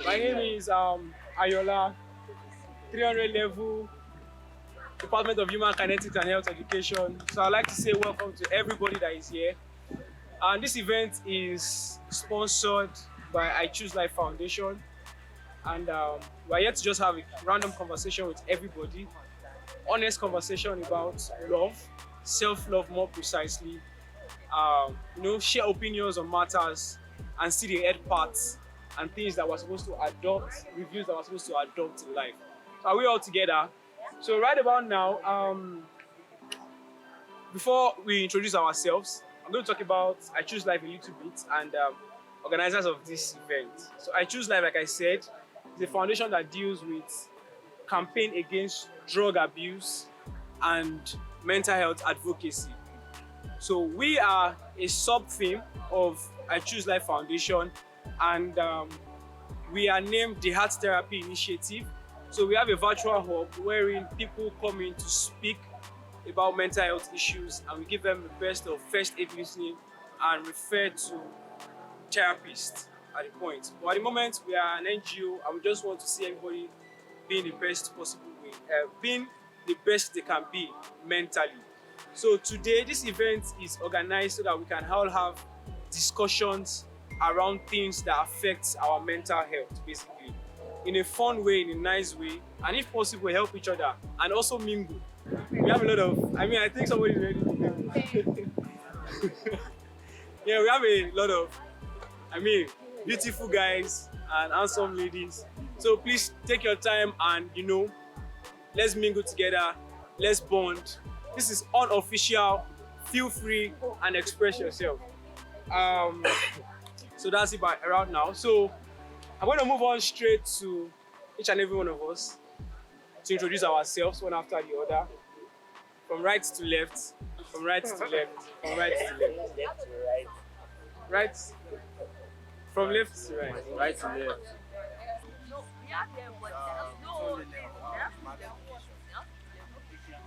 My name is Ayola, 300 level, Department of Human Kinetics and Health Education. So I'd like to say welcome to everybody that is here. And this event is sponsored by I Choose Life Foundation. And we're here to just have a random conversation with everybody. Honest conversation about love, self-love more precisely. Share opinions on matters and see the head parts and things that we're supposed to adopt, reviews that we're supposed to adopt in life. So are we all together? So right about now, before we introduce ourselves, I'm going to talk about I Choose Life a little bit and organizers of this event. So I Choose Life, like I said, is a foundation that deals with campaign against drug abuse and mental health advocacy. So we are a sub-theme of I Choose Life Foundation, and we are named the Heart Therapy Initiative. So we have a virtual hub wherein people come in to speak about mental health issues, and we give them the best of first aid listening and refer to therapists at the point. But at the moment, we are an NGO and we just want to see everybody being the best possible way, being the best they can be mentally. So today, this event is organized so that we can all have discussions around things that affect our mental health, basically, in a fun way, in a nice way, and if possible, help each other and also mingle. We have a lot of, I think somebody's ready to mingle. Yeah, we have a lot of, beautiful guys and handsome ladies. So please take your time and, let's mingle together, let's bond. This is unofficial, feel free and express yourself. So that's it around now. So I'm going to move on straight to each and every one of us to introduce ourselves one after the other. From right to left, from right to left, from right to left. Left to right. Right, from left to right, right to left.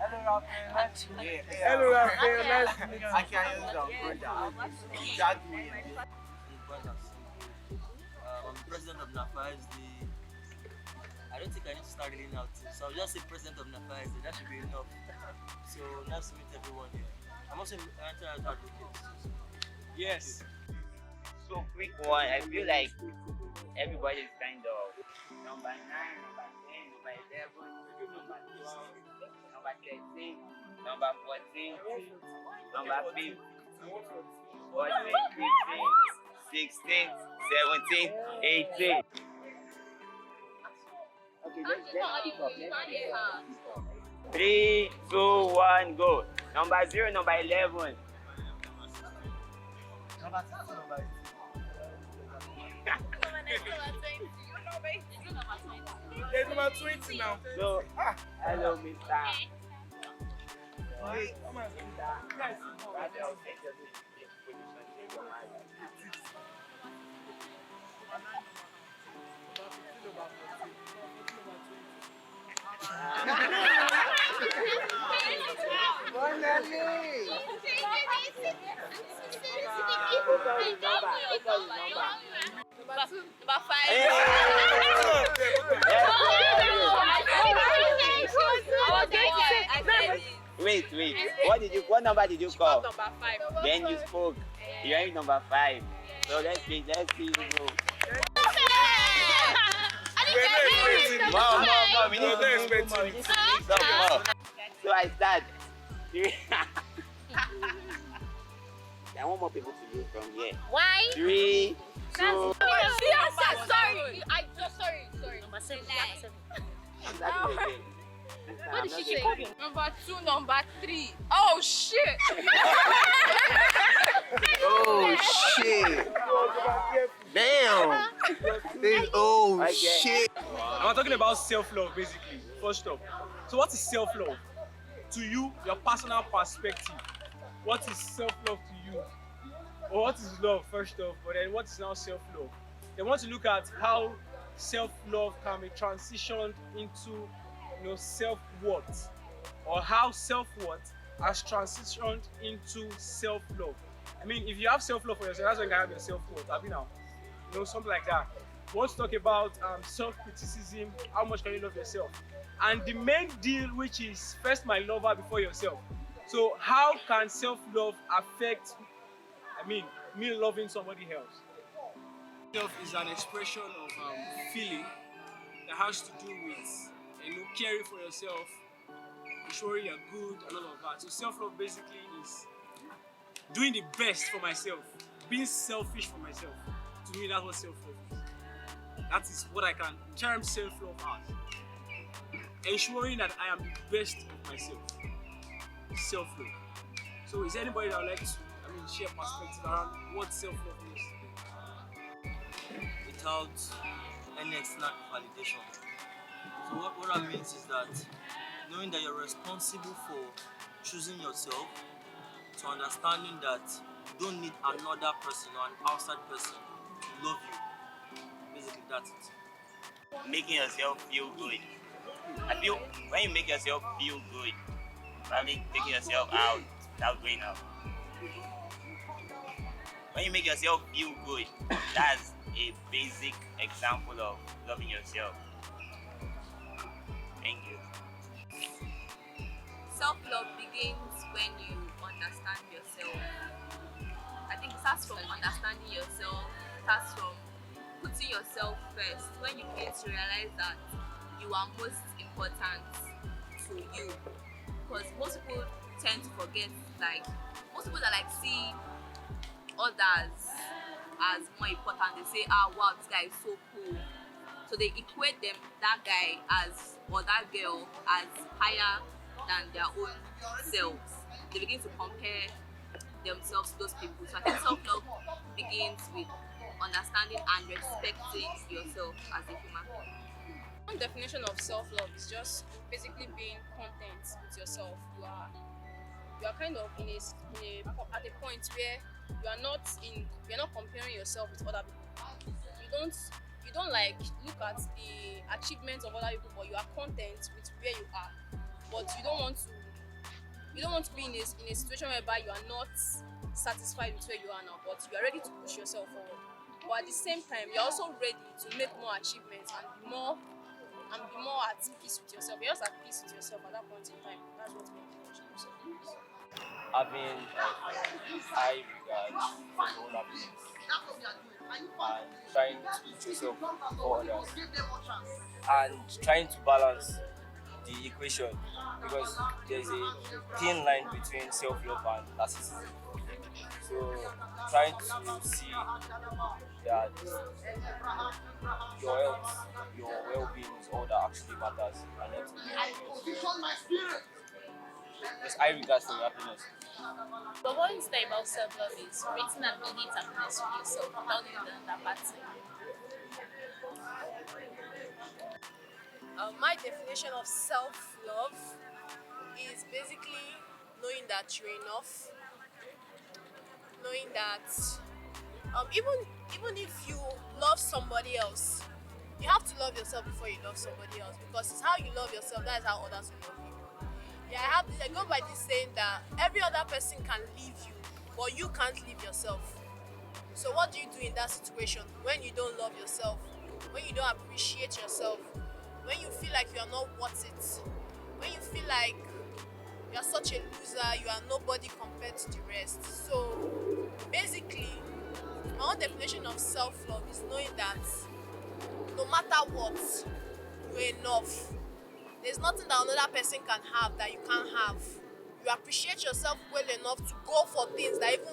Hello, Raphael. Hello, Raphael. Nice to meet you. I can use I'm president of NAFASD. I don't think I need to start reading out, so I'll just say president of NAFASD. That should be enough. So nice to meet everyone here. I'm also an mental health advocate. Yes. So quick one. I feel like everybody is kind of number 9, number 10, number 11, number 12, number 13, number 14, number 15, 14, 15, 16, 17, 18. Okay, let's pick up. 3, 2, 1, go. Number 0, number 11. Number 2, number 8. There's number 20 now. So, hello, Mr. Hey, come on. Number 5. Wait. What number did you call? Number 5. Then you spoke. You're in number 5. So let's see you go. More. We need to speak some more. So I start. I want more people to do from here. Why? 3, 2. Sorry. Sorry. Number 7. What did she say? Number 2, number 3. Oh shit! Oh shit! Damn! Shit! I'm talking about self-love, basically, first off. So what is self-love? To you, your personal perspective. What is self-love to you? Or what is love, first off, but then what is now self-love? They want to look at how self-love can be transitioned into self-worth, or how self-worth has transitioned into self-love. If you have self-love for yourself, that's when you can have your self-worth. Something like that. we want to talk about self-criticism, how much can you love yourself? And the main deal, which is first my lover before yourself. So how can self-love affect, me loving somebody else? Self is an expression of feeling that has to do with caring for yourself, ensuring you're good and all of that. So self-love basically is doing the best for myself, being selfish for myself. To me, that's what self-love is. That is what I can term self-love as. Ensuring that I am the best of myself. Self-love. So is there anybody that would like to share perspective around what self-love is? Without any external validation. So what that means is that knowing that you're responsible for choosing yourself, to understanding that you don't need another person or an outside person to love you. Basically, that's it. Making yourself feel good. I feel when you make yourself feel good, probably taking yourself out without going out. When you make yourself feel good, that's a basic example of loving yourself. Thank you. Self-love begins when you understand yourself. I think it starts from understanding yourself, it starts from putting yourself first. When you begin to realize that you are most important to you. Because most people tend to forget, most people that see others as more important, they say, wow, this guy is so cool. So they equate that guy as, or that girl as higher than their own selves. They begin to compare themselves to those people. So I think self-love begins with understanding and respecting yourself as a human being. One definition of self-love is just basically being content with yourself. You are kind of at a point where you're not comparing yourself with other people. You don't look at the achievements of other people, but you are content with where you are. But you don't want to be in a situation whereby you are not satisfied with where you are now, but you are ready to push yourself forward. But at the same time, you're also ready to make more achievements and be more at peace with yourself. You're just at peace with yourself at that point in time. That's what makes you push yourself. Having high regard for your own happiness and trying to put yourself for others and trying to balance the equation, because there's a thin line between self-love and narcissism. So trying to see that your health, your well-being is all that actually matters and not just high regard for your happiness. But what is that about self-love is creating an innate happiness for yourself without needing another person. My definition of self-love is basically knowing that you're enough, knowing that even if you love somebody else, you have to love yourself before you love somebody else, because it's how you love yourself, that is how others will love you. Yeah, I go by this saying that every other person can leave you, but you can't leave yourself. So what do you do in that situation when you don't love yourself, when you don't appreciate yourself, when you feel like you are not worth it, when you feel like you are such a loser, you are nobody compared to the rest? So basically, my own definition of self-love is knowing that no matter what, you're enough. There's nothing that another person can have that you can't have. You appreciate yourself well enough to go for things that even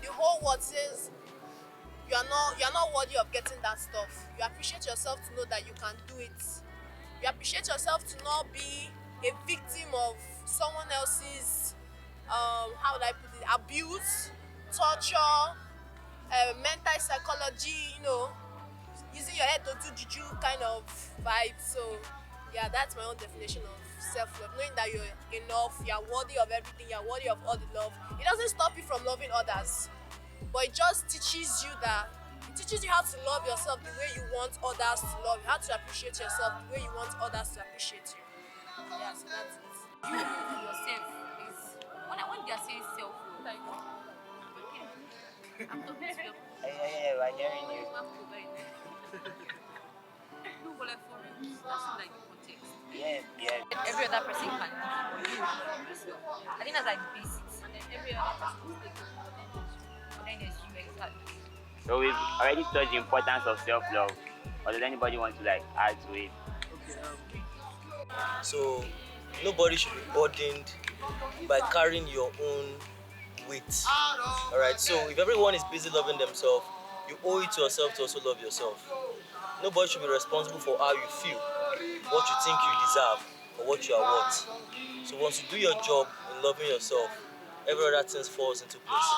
the whole world says you are not worthy of getting that stuff. You appreciate yourself to know that you can do it. You appreciate yourself to not be a victim of someone else's how would I put it, abuse, torture, mental psychology, using your head to do juju kind of vibe. So yeah, that's my own definition of self-love. Knowing that you're enough, you're worthy of everything, you're worthy of all the love. It doesn't stop you from loving others, but it just teaches you how to love yourself the way you want others to love you, how to appreciate yourself the way you want others to appreciate you. Yeah, so that's it. You yourself is when they are saying self-love, I'm talking to you. Yeah, we're hearing you. every other person can live, but you love yourself. I think that's like the basics. And then every other person is taken, But then there's you, exactly. So we've already touched the importance of self-love. Or does anybody want to like add to it? So nobody should be burdened by carrying your own weight. Alright, so if everyone is busy loving themselves, you owe it to yourself to also love yourself. Nobody should be responsible for how you feel, what you think you deserve, or what you are worth. So once you do your job in loving yourself, every other thing falls into place.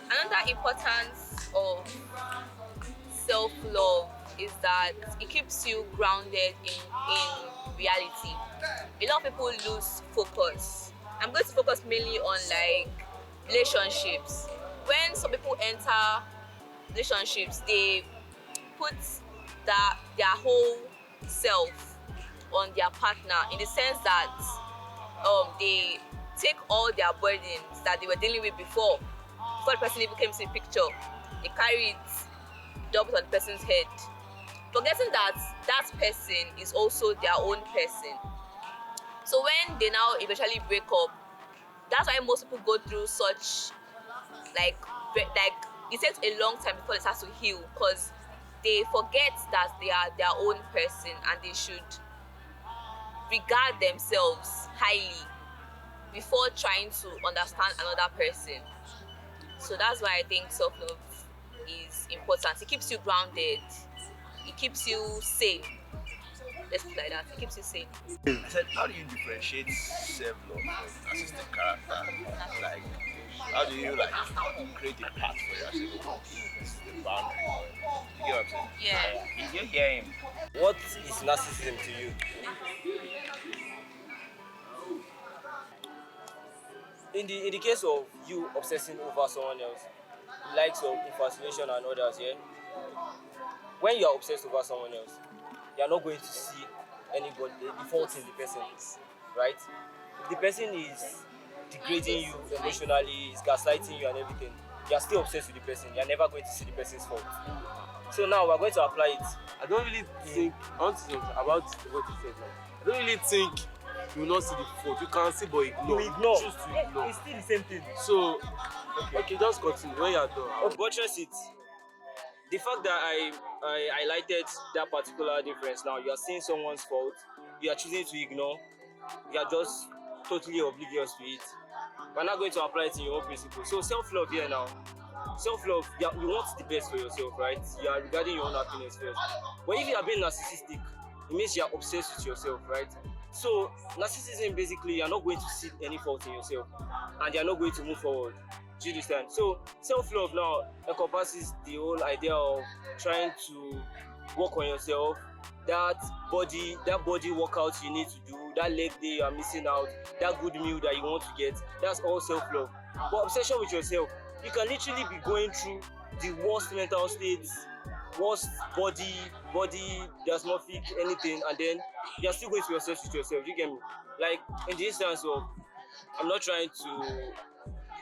Another importance of self-love is that it keeps you grounded in reality. A lot of people lose focus. I'm going to focus mainly on like relationships. When some people enter relationships, they put their whole self on their partner, in the sense that they take all their burdens that they were dealing with before the person even came into the picture. They carry it, dump it on the person's head, forgetting that that person is also their own person. So when they now eventually break up, that's why most people go through such like it takes a long time before it starts to heal, because they forget that they are their own person and they should regard themselves highly before trying to understand another person. So that's why I think self-love is important. It keeps you grounded. It keeps you sane. Let's put it like that. It keeps you sane. I said, how do you differentiate self-love from narcissistic character? Like, how do you like create a path for yourself? This is the boundary. You get what I'm saying? Yeah. Did you hear him? What is narcissism to you? In the case of you obsessing over someone else, likes of infatuation and others, yeah. When you are obsessed over someone else, you are not going to see anybody the fault in the person, right? If the person is degrading you emotionally, is gaslighting you and everything, you are still obsessed with the person. You are never going to see the person's fault. So now we are going to apply it. I don't really think, I want to say about what you said now. I don't really think you will not see the fault. You can see, but ignore. You ignore. Choose to ignore. It's still the same thing. So, okay, just continue. When you are done. Oh, buttress it. The fact that I highlighted that particular difference now, you are seeing someone's fault, you are choosing to ignore, you are just totally oblivious to it. We're not going to apply it in your own principle. So self-love here now. Self-love, you want the best for yourself, right? You are regarding your own happiness first. But if you are being narcissistic, it means you are obsessed with yourself, right? So narcissism, basically, you are not going to see any fault in yourself, and you are not going to move forward. Do you understand? So self-love now encompasses the whole idea of trying to work on yourself. That body workout you need to do, that leg day you are missing out, that good meal that you want to get, that's all self-love. But obsession with yourself, you can literally be going through the worst mental states, worst body dysmorphic, anything, and then you are still going to be obsessed with yourself. You get me? Like in the instance of, I'm not trying to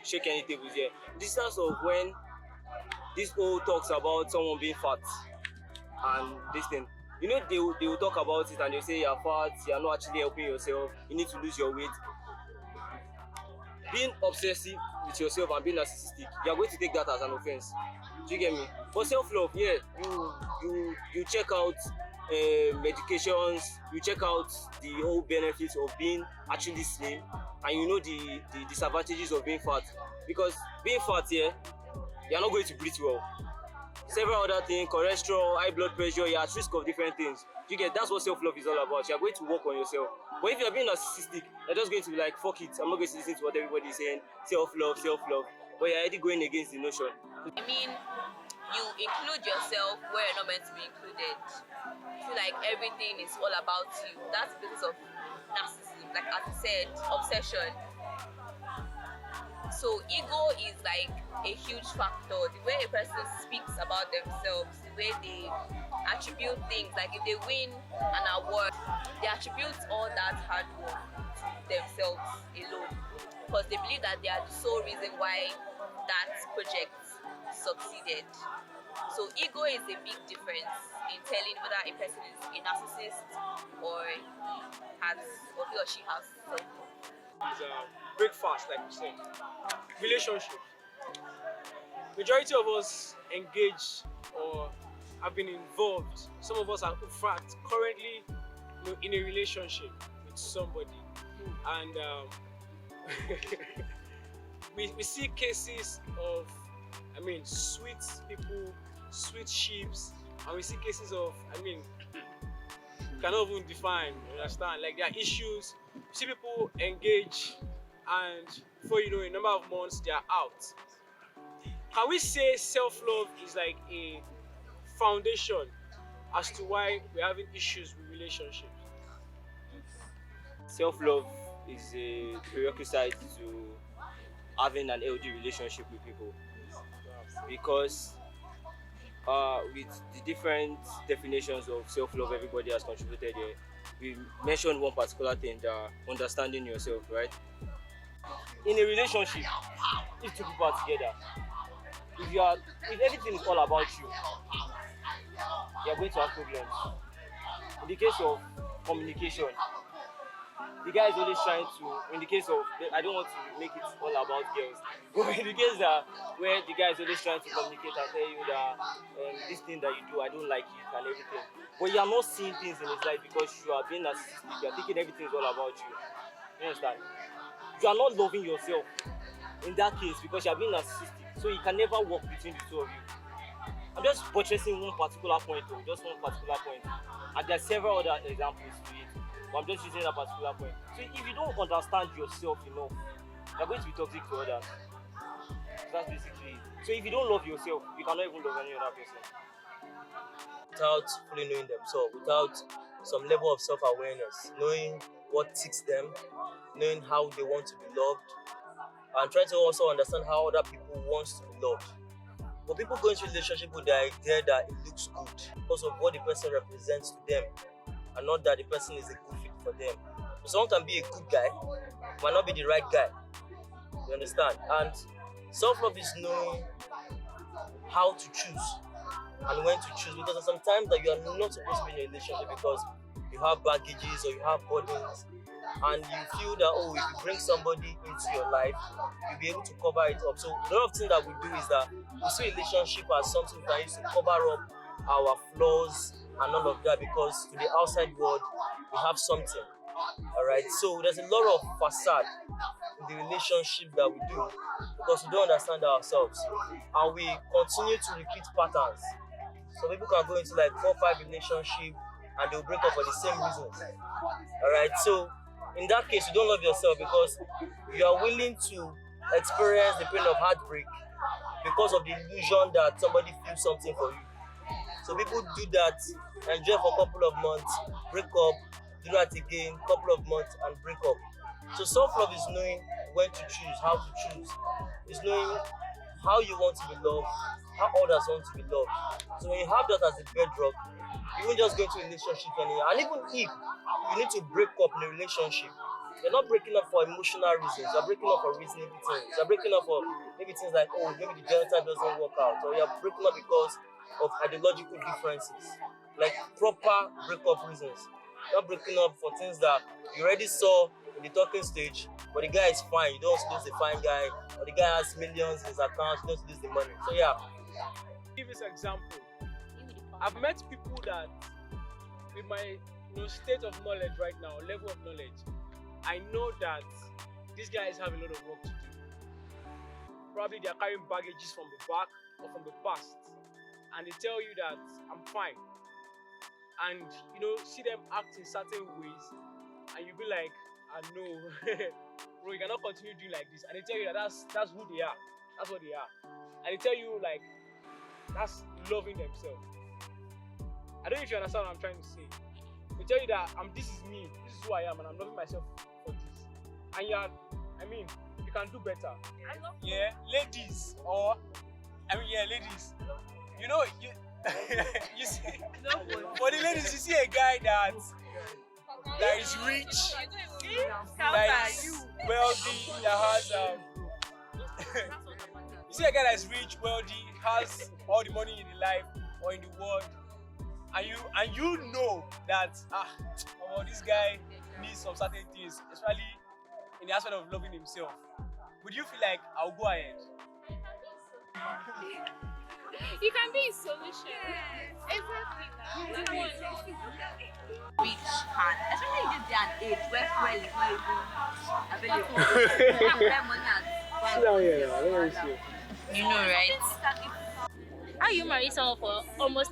shake any tables here. The instance of when this whole talks about someone being fat and this thing, you know, they will talk about it and they'll say you're fat, you're not actually helping yourself, you need to lose your weight. Being obsessive with yourself and being narcissistic, you're going to take that as an offense. Do you get me? For self-love, yeah, you check out medications, you check out the whole benefits of being actually slim, and you know the disadvantages of being fat. Because being fat, yeah, you're not going to breathe well. Several other things, cholesterol, high blood pressure, you're at risk of different things. You get, that's what self-love is all about. You're going to work on yourself. But if you're being narcissistic, you're just going to be like, fuck it, I'm not going to listen to what everybody is saying. Self-love. But you're already going against the notion. I mean, you include yourself where you're not meant to be included. I feel like everything is all about you. That's because of narcissism. Like as I said, obsession. So ego is like a huge factor. The way a person speaks about themselves, the way they attribute things, like if they win an award, they attribute all that hard work to themselves alone, because they believe that they are the sole reason why that project succeeded. So ego is a big difference in telling whether a person is a narcissist or he or she has self-love. Is breakfast, like you said. Relationship. Majority of us engage or have been involved. Some of us are in fact currently in a relationship with somebody, and we see cases of, I mean, sweet people, sweet ships, and we see cases of, I mean, cannot even define, you understand? Like there are issues. You see people engage, and before you know, a number of months they are out. Can we say self-love is like a foundation as to why we're having issues with relationships? Self-love is a prerequisite to having an healthy relationship with people, because with the different definitions of self-love everybody has contributed here, we mentioned one particular thing, that understanding yourself, right? In a relationship, if two people are together, if everything is all about you, are going to have problems. In the case of communication, the guy is always trying to, in the case of, I don't want to make it all about girls, but in the case that where the guy is always trying to communicate and tell you that this thing that you do, I don't like it and everything, but you are not seeing things in his life because you are being narcissistic, you are thinking everything is all about you. You understand? You are not loving yourself in that case because you are being narcissistic, so it can never work between the two of you. I'm just buttressing one particular point, though, just one particular point, and there are several other examples to it, but I'm just using that particular point. So if you don't understand yourself enough, you're going to be toxic to others. So that's basically it. So if you don't love yourself, you cannot even love any other person. Without fully knowing themselves, without some level of self-awareness, knowing what ticks them, knowing how they want to be loved, and trying to also understand how other people want to be loved. But people go into relationship with the idea that it looks good because of what the person represents to them, and not that the person is a good fit for them. So someone can be a good guy, might not be the right guy. You understand? And self-love is knowing how to choose and when to choose, because there's sometimes that you are not supposed to be in a relationship because you have baggages or you have burdens, and you feel that, oh, if you bring somebody into your life, you'll be able to cover it up. So a lot of things that we do is that we see relationship as something that used to cover up our flaws and all of that, because to the outside world we have something. All right, so there's a lot of facade in the relationship that we do because we don't understand ourselves, and we continue to repeat patterns. So people can go into like 4-5 relationship and they'll break up for the same reasons. All right, so in that case, you don't love yourself because you are willing to experience the pain of heartbreak because of the illusion that somebody feels something for you. So people do that, enjoy for a couple of months, break up, do that again, couple of months, and break up. So self-love is knowing when to choose, how to choose. It's knowing how you want to be loved, how others want to be loved. So when you have that as a bedrock, you won't just go into a relationship anymore. And even if you need to break up in a relationship, you're not breaking up for emotional reasons, you're breaking up for reasonable things. You're breaking up for maybe things like, oh, maybe the genotype doesn't work out, or you're breaking up because of ideological differences, like proper breakup reasons. You're not breaking up for things that you already saw in the talking stage, but the guy is fine, you don't want to lose the fine guy, or the guy has millions in his account, you don't want to lose the money. So yeah. Give this example. I've met people that, with my state of knowledge right now, level of knowledge, I know that these guys have a lot of work to do. Probably they are carrying baggages from the back or from the past, and they tell you that I'm fine, and see them act in certain ways, and you be like, I know, bro, you cannot continue doing like this. And they tell you that that's who they are, that's what they are, and they tell you like that's loving themselves. I don't know if you understand what I'm trying to say. They tell you that this is me, this is who I am, and I'm loving myself for this. And you can do better. Yeah, ladies, ladies. You see, for the ladies, you see a guy that is rich, that is wealthy, that has You see a guy that's rich, wealthy, has all the money in the life or in the world, and you know that this guy needs some certain things, especially in the aspect of loving himself. Would you feel like I'll go ahead? You can be a solution. Exactly. Rich can, especially in this day and age where fuel is not even available. Where money has Sit down here now. Let me see. You know, right? How you marry someone for almost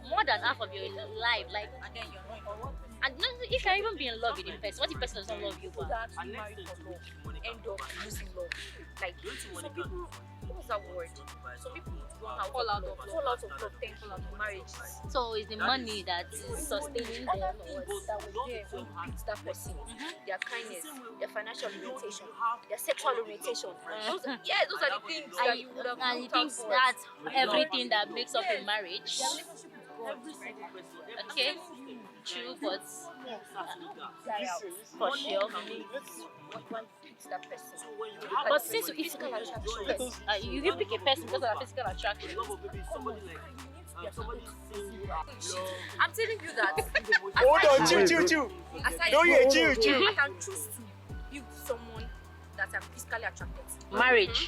more than half of your life, like, And then you're not. and you can even be in love with the person. What if the person doesn't love you And back? next thing to which Monica End up losing love. Like, Going to some Monica people, what's that word? Some people run out Fall out of fall out of love, thank you, marriage. So it's the money that is sustaining them. Other things that were there when you meet that person, their kindness, their financial orientation, their sexual orientation. Those are the things that you would have And you looked out think for. that's everything that makes up a marriage? Their relationship with God. Okay, true, but For sure. What fits that person. but since you physical attraction, you can pick a person because of a physical attraction. I'm telling you that. Hold on, chill. Aside Don't you chill. I can choose to be with someone that I'm physically attracted to. Marriage.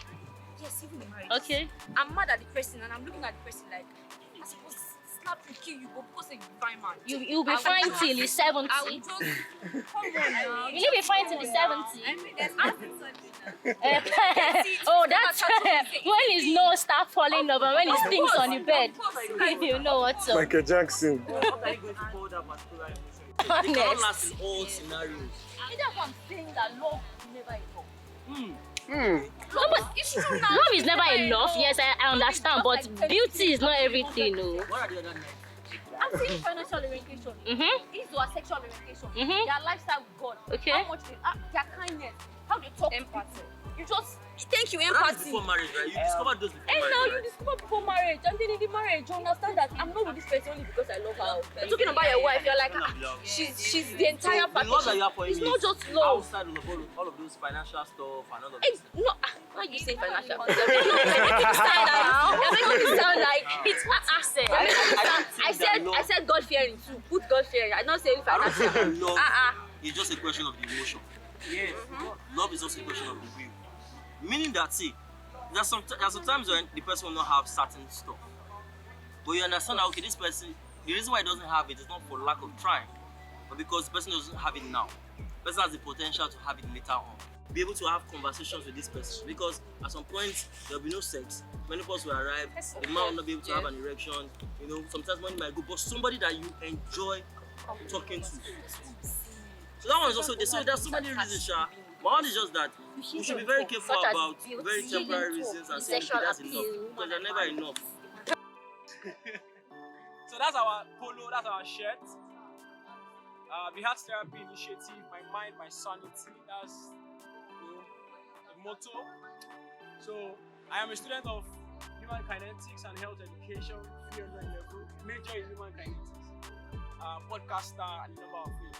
Yes, even in marriage. Okay. I'm mad at the person and I'm looking at the person like, I suppose slap you, kill you, but because you're a fine man. You'll be I fine will till you're 70. I will just come on now. You'll be fine till you're 70. Oh, that's when his nose start falling over, when he stinks on the bed. You know what's up. Michael Jackson. How are you going to follow that particular emotion? It cannot last in all scenarios. That's what I'm saying, that love is never enough. No, but love is never enough. Yes, I understand, but beauty is not everything. No. What are the other nine? I'm saying financial orientation. Is your sexual orientation. Their lifestyle with God. Okay. How much their kindness. How they talk to people. You just thank you, That's empathy. before marriage, right? You discovered those before And marriage. now you right? discover before marriage, and then in the marriage, you understand that I'm not with this person only because I love her. You're talking about your wife, you're like, she's the entire The love that package. you have for him It's not is just love. outside of all of those financial stuff and all of Hey, this. no, why you say financial? You're making it sound like it's what I said. I said God fearing too. Put God fearing. I not saying I don't think financial. that love is just a question of the emotion. Yes. Love is also a question of the will. Meaning that, see, there's sometimes when the person will not have certain stuff. But you understand that, okay, this person, the reason why he doesn't have it is not for lack of trying, but because the person doesn't have it now. The person has the potential to have it later on. Be able to have conversations with this person, because at some point there will be no sex. Menopause will arrive, the man will not be able to have an erection, you know, sometimes money might go, but somebody that you enjoy talking to. So that one is also there. So there's so many reasons, Sha. One is just that we should be very careful Such as about beauty, very temporary reasons and saying sexual that's enough, appeal, because they're never enough. So that's our polo, that's our shirt. The Heart Therapy Initiative, my mind, my sanity. That's the motto. So I am a student of human kinetics and health education, 300 level, major in human kinetics, podcaster and a number of things.